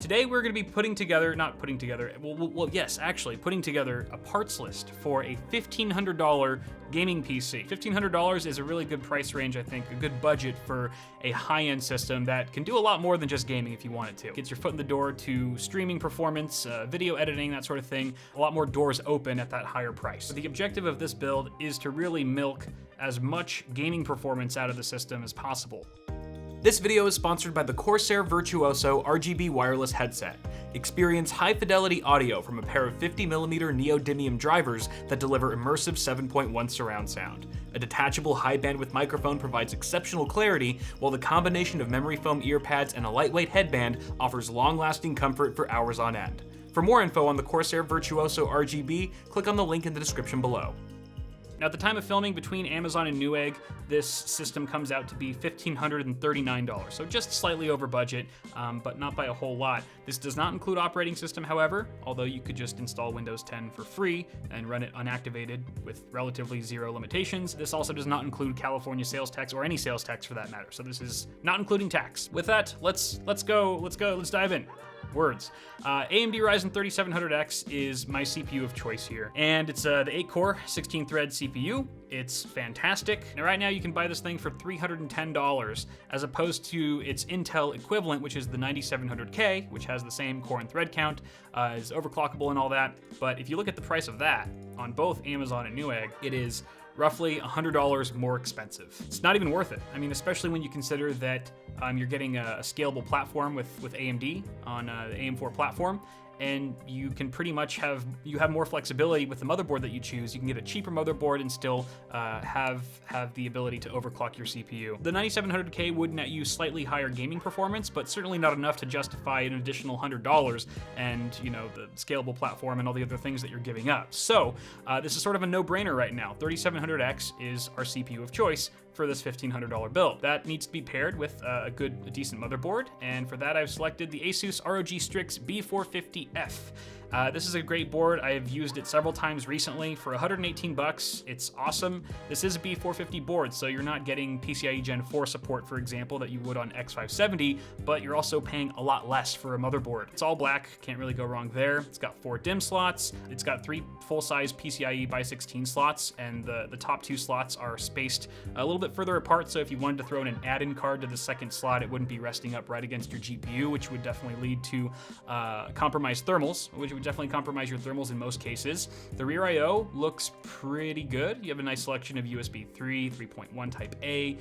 Today we're going to be putting together a parts list for a $1,500 gaming PC. $1,500 is a really good price range, I think, a good budget for a high-end system that can do a lot more than just gaming if you want it to. Gets your foot in the door to streaming performance, video editing, that sort of thing. A lot more doors open at that higher price. But the objective of this build is to really milk as much gaming performance out of the system as possible. This video is sponsored by the Corsair Virtuoso RGB wireless headset. Experience high-fidelity audio from a pair of 50mm neodymium drivers that deliver immersive 7.1 surround sound. A detachable high-bandwidth microphone provides exceptional clarity, while the combination of memory foam ear pads and a lightweight headband offers long-lasting comfort for hours on end. For more info on the Corsair Virtuoso RGB, click on the link in the description below. Now, at the time of filming, between Amazon and Newegg, this system comes out to be $1,539, so just slightly over budget, but not by a whole lot. This does not include operating system, however, although you could just install Windows 10 for free and run it unactivated with relatively zero limitations. This also does not include California sales tax or any sales tax for that matter, so this is not including tax. With that, let's dive in. Words. AMD Ryzen 3700X is my CPU of choice here, and it's the 8-core, 16-thread CPU. It's fantastic. Now, right now you can buy this thing for $310, as opposed to its Intel equivalent, which is the 9700K, which has the same core and thread count, is overclockable and all that. But if you look at the price of that on both Amazon and Newegg, it is roughly $100 more expensive. It's not even worth it. I mean, especially when you consider that you're getting a scalable platform with AMD on the AM4 platform, and you can pretty much have more flexibility with the motherboard that you choose. You can get a cheaper motherboard and still have the ability to overclock your CPU. The 9700K would net you slightly higher gaming performance, but certainly not enough to justify an additional $100 and, you know, the scalable platform and all the other things that you're giving up. So this is sort of a no-brainer right now. 3700X is our CPU of choice for this $1,500 build. That needs to be paired with a decent motherboard, and for that I've selected the Asus ROG Strix B450F. This is a great board. I've used it several times recently for 118 bucks. It's awesome. This is a B450 board, so you're not getting PCIe Gen 4 support, for example, that you would on X570, but you're also paying a lot less for a motherboard. It's all black, can't really go wrong there. It's got 4 DIMM slots. It's got 3 full-size PCIe by 16 slots, and the top 2 slots are spaced a little bit further apart, so if you wanted to throw in an add-in card to the second slot, it wouldn't be resting up right against your GPU, which would definitely lead to compromised thermals, which would definitely compromise your thermals in most cases. The rear I/O looks pretty good. You have a nice selection of USB 3, 3.1 Type A,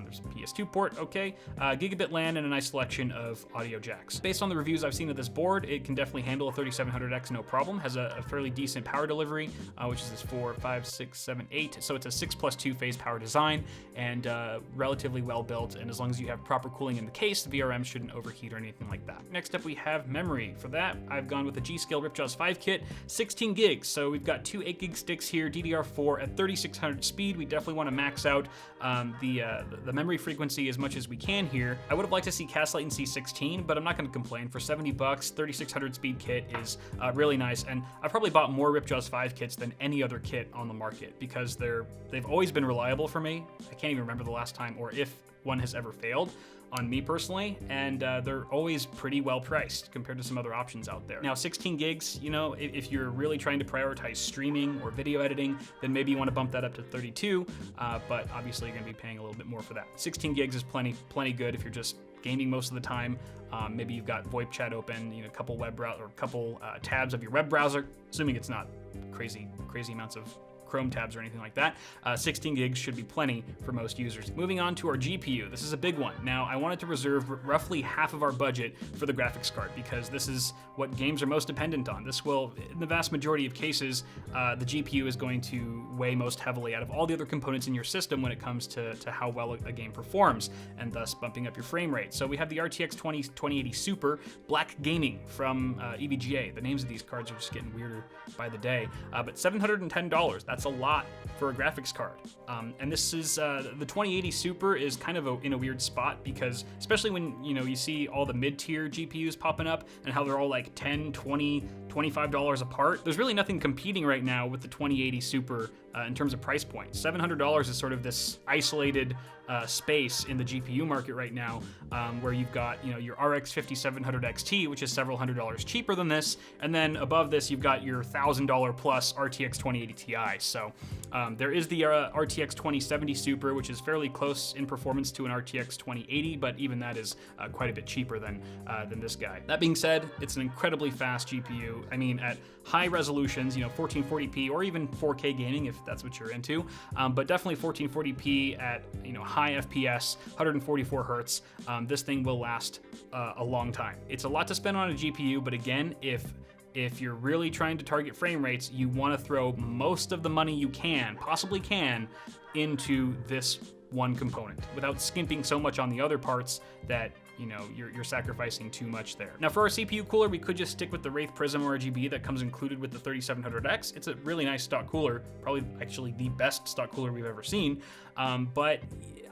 there's a PS2 port, okay, gigabit LAN, and a nice selection of audio jacks. Based on the reviews I've seen of this board, it can definitely handle a 3700X no problem. Has a fairly decent power delivery, which is this 4, 5, 6, 7, 8, so it's a 6+2 phase power design, and relatively well built, and as long as you have proper cooling in the case, the VRM shouldn't overheat or anything like that. Next up we have memory. For that, I've gone with a G.Skill Ripjaws 5 kit, 16 gigs. So we've got 2 8-gig sticks here, DDR4 at 3600 speed. We definitely want to max out the memory frequency as much as we can here. I would have liked to see cast latency 16, but I'm not going to complain. For 70 bucks, 3600 speed kit is really nice, and I've probably bought more Ripjaws 5 kits than any other kit on the market because they've always been reliable for me. I can't even remember the last time or if one has ever failed on me personally, and they're always pretty well priced compared to some other options out there. Now, 16 gigs, you know, if you're really trying to prioritize streaming or video editing, then maybe you want to bump that up to 32, but obviously you're going to be paying a little bit more for that. 16 gigs is plenty good if you're just gaming most of the time. Maybe you've got VoIP chat open, you know, a couple tabs of your web browser, assuming it's not crazy amounts of Chrome tabs or anything like that. 16 gigs should be plenty for most users. Moving on to our GPU. This is a big one. Now, I wanted to reserve roughly half of our budget for the graphics card because this is what games are most dependent on. This will, in the vast majority of cases, the GPU is going to weigh most heavily out of all the other components in your system when it comes to how well a game performs, and thus bumping up your frame rate. So we have the RTX 2080 Super Black Gaming from EVGA. The names of these cards are just getting weirder by the day, but $710. That's a lot for a graphics card. And this is the 2080 Super is kind of in a weird spot because especially when you see all the mid-tier GPUs popping up and how they're all like $10, $20, $25 apart. There's really nothing competing right now with the 2080 Super in terms of price point. $700 is sort of this isolated space in the GPU market right now, where you've got your RX 5700 XT, which is several $100s cheaper than this, and then above this you've got your $1,000 plus RTX 2080 Ti. So there is the RTX 2070 Super, which is fairly close in performance to an RTX 2080, but even that is quite a bit cheaper than this guy. That being said, it's an incredibly fast GPU. I mean, at high resolutions, 1440p or even 4K gaming if that's what you're into, but definitely 1440p at high FPS, 144 hertz. This thing will last a long time. It's a lot to spend on a GPU, but again, if you're really trying to target frame rates, you want to throw most of the money you possibly can, into this one component without skimping so much on the other parts that you're sacrificing too much there. Now for our CPU cooler, we could just stick with the Wraith Prism RGB that comes included with the 3700X. It's a really nice stock cooler, probably actually the best stock cooler we've ever seen. But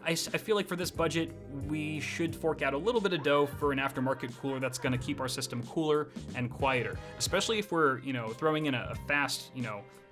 I feel like for this budget, we should fork out a little bit of dough for an aftermarket cooler that's going to keep our system cooler and quieter, especially if we're throwing in a fast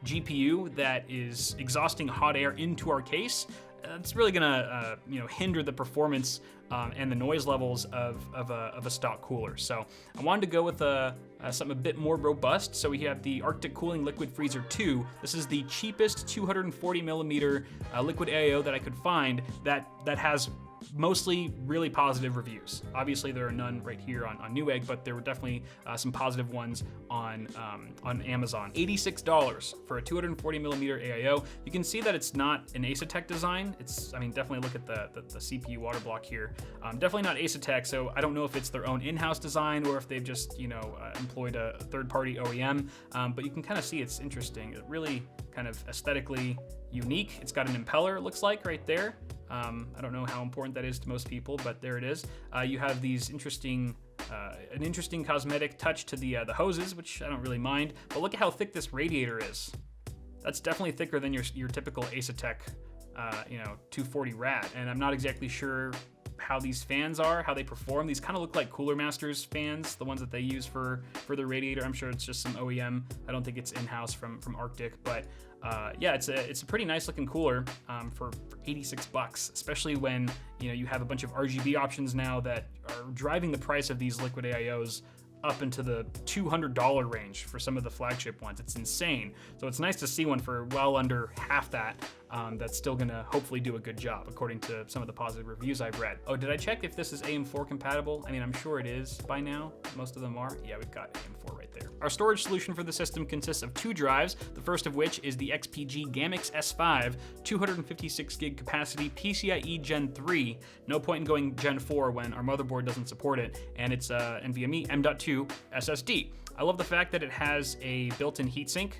GPU that is exhausting hot air into our case. It's really gonna hinder the performance and the noise levels of a stock cooler. So I wanted to go with something a bit more robust. So we have the Arctic Cooling Liquid Freezer 2. This is the cheapest 240 millimeter liquid AIO that I could find that has mostly really positive reviews. Obviously, there are none right here on Newegg, but there were definitely some positive ones on Amazon. $86 for a 240 millimeter AIO. You can see that it's not an Asetek design. Definitely look at the CPU water block here. Definitely not Asetek, so I don't know if it's their own in-house design or if they've just employed a third-party OEM. But you can kind of see it's interesting. It really kind of aesthetically unique. It's got an impeller, it looks like, right there. I don't know how important that is to most people, but there it is. You have these an interesting cosmetic touch to the hoses, which I don't really mind. But look at how thick this radiator is. That's definitely thicker than your typical Asetek, 240 Rat. And I'm not exactly sure how these fans are, how they perform. These kind of look like Cooler Masters fans, the ones that they use for the radiator. I'm sure it's just some OEM. I don't think it's in-house from Arctic, but yeah, it's a pretty nice looking cooler for $86, especially when you have a bunch of RGB options now that are driving the price of these liquid AIOs up into the $200 range for some of the flagship ones. It's insane. So it's nice to see one for well under half that. That's still gonna hopefully do a good job, according to some of the positive reviews I've read. Oh, did I check if this is AM4 compatible? I mean, I'm sure it is by now. Most of them are. Yeah, we've got AM4 right there. Our storage solution for the system consists of 2 drives, the first of which is the XPG Gamix S5, 256 gig capacity, PCIe Gen 3. No point in going Gen 4 when our motherboard doesn't support it, and it's NVMe M.2 SSD. I love the fact that it has a built-in heatsink.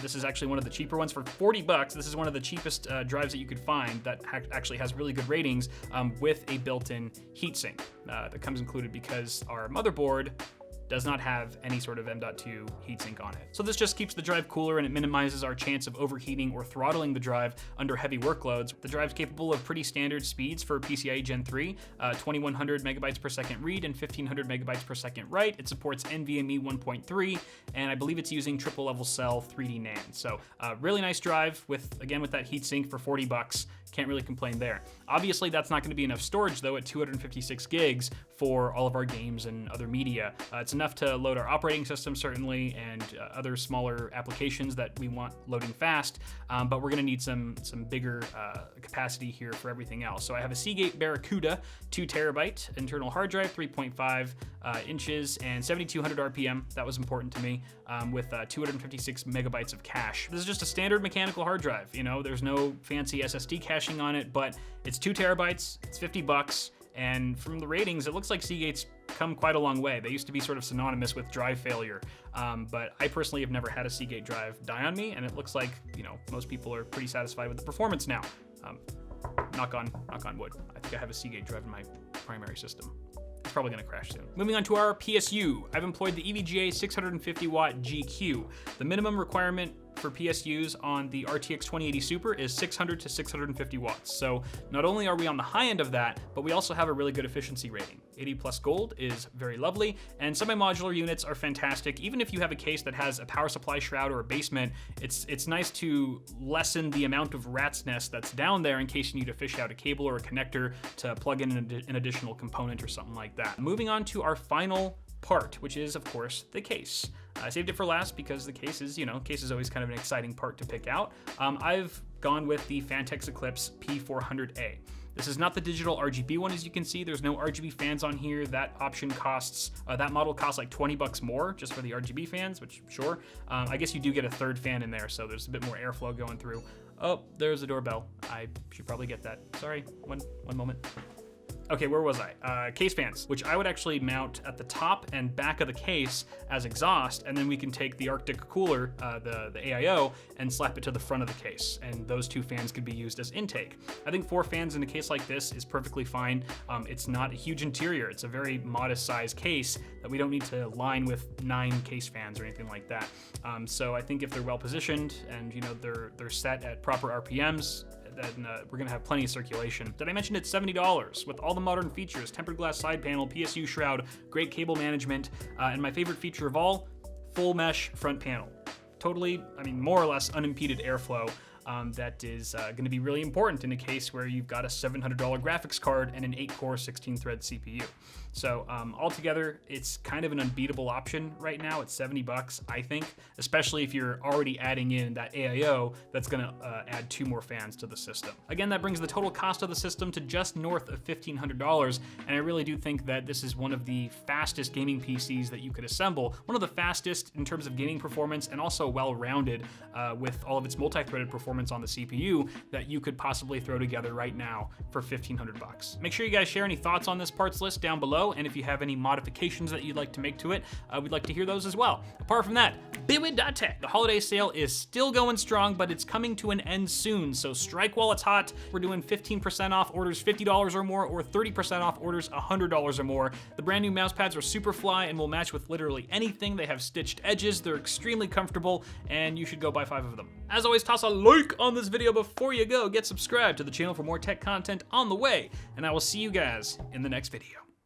This is actually one of the cheaper ones for $40. This is one of the cheapest drives that you could find that actually has really good ratings with a built-in heatsink that comes included because our motherboard does not have any sort of M.2 heatsink on it. So this just keeps the drive cooler and it minimizes our chance of overheating or throttling the drive under heavy workloads. The drive's capable of pretty standard speeds for PCIe Gen 3, 2100 megabytes per second read and 1500 megabytes per second write. It supports NVMe 1.3, and I believe it's using triple level cell 3D NAND. So really nice drive with that heatsink for $40. Can't really complain there. Obviously, that's not going to be enough storage though at 256 gigs for all of our games and other media. It's enough to load our operating system certainly and other smaller applications that we want loading fast, but we're going to need some bigger capacity here for everything else. So I have a Seagate Barracuda 2 terabyte internal hard drive, 3.5 inches and 7200 RPM. That was important to me, with 256 megabytes of cache. This is just a standard mechanical hard drive. There's no fancy SSD caching on it, but it's 2 terabytes, it's $50, and from the ratings, it looks like Seagate's come quite a long way. They used to be sort of synonymous with drive failure, but I personally have never had a Seagate drive die on me, and it looks like most people are pretty satisfied with the performance now. Knock on wood. I think I have a Seagate drive in my primary system. It's probably going to crash soon. Moving on to our PSU, I've employed the EVGA 650 watt GQ. The minimum requirement for PSUs on the RTX 2080 Super is 600 to 650 watts. So not only are we on the high end of that, but we also have a really good efficiency rating. 80 plus gold is very lovely, and semi-modular units are fantastic. Even if you have a case that has a power supply shroud or a basement, it's nice to lessen the amount of rat's nest that's down there in case you need to fish out a cable or a connector to plug in an additional component or something like that. Moving on to our final part, which is of course the case. I saved it for last because the case is, case is always kind of an exciting part to pick out. I've gone with the Phanteks Eclipse P400A. This is not the digital RGB one, as you can see. There's no RGB fans on here. That option costs, that model costs like 20 bucks more just for the RGB fans, which sure. I guess you do get a third fan in there, so there's a bit more airflow going through. Oh, there's a doorbell. I should probably get that. Sorry, one moment. Okay, where was I? Case fans, which I would actually mount at the top and back of the case as exhaust, and then we can take the Arctic cooler, the AIO, and slap it to the front of the case, and those two fans could be used as intake. I think 4 fans in a case like this is perfectly fine. It's not a huge interior. It's a very modest size case that we don't need to line with 9 case fans or anything like that. So I think if they're well positioned and they're set at proper RPMs, then we're gonna have plenty of circulation. Did I mention it's $70 with all the modern features, tempered glass side panel, PSU shroud, great cable management, and my favorite feature of all, full mesh front panel. Totally, more or less unimpeded airflow. That is going to be really important in a case where you've got a $700 graphics card and an 8-core 16-thread CPU. So altogether, it's kind of an unbeatable option right now at 70 bucks, I think, especially if you're already adding in that AIO that's going to add 2 more fans to the system. Again, that brings the total cost of the system to just north of $1,500, and I really do think that this is one of the fastest gaming PCs that you could assemble, one of the fastest in terms of gaming performance, and also well-rounded with all of its multi-threaded performance on the CPU that you could possibly throw together right now for 1,500 bucks. Make sure you guys share any thoughts on this parts list down below, and if you have any modifications that you'd like to make to it, we'd like to hear those as well. Apart from that, Bitwit.tech. The holiday sale is still going strong, but it's coming to an end soon, so strike while it's hot. We're doing 15% off orders $50 or more, or 30% off orders $100 or more. The brand new mouse pads are super fly and will match with literally anything. They have stitched edges, they're extremely comfortable, and you should go buy 5 of them. As always, toss a like on this video before you go. Get subscribed to the channel for more tech content on the way, and I will see you guys in the next video.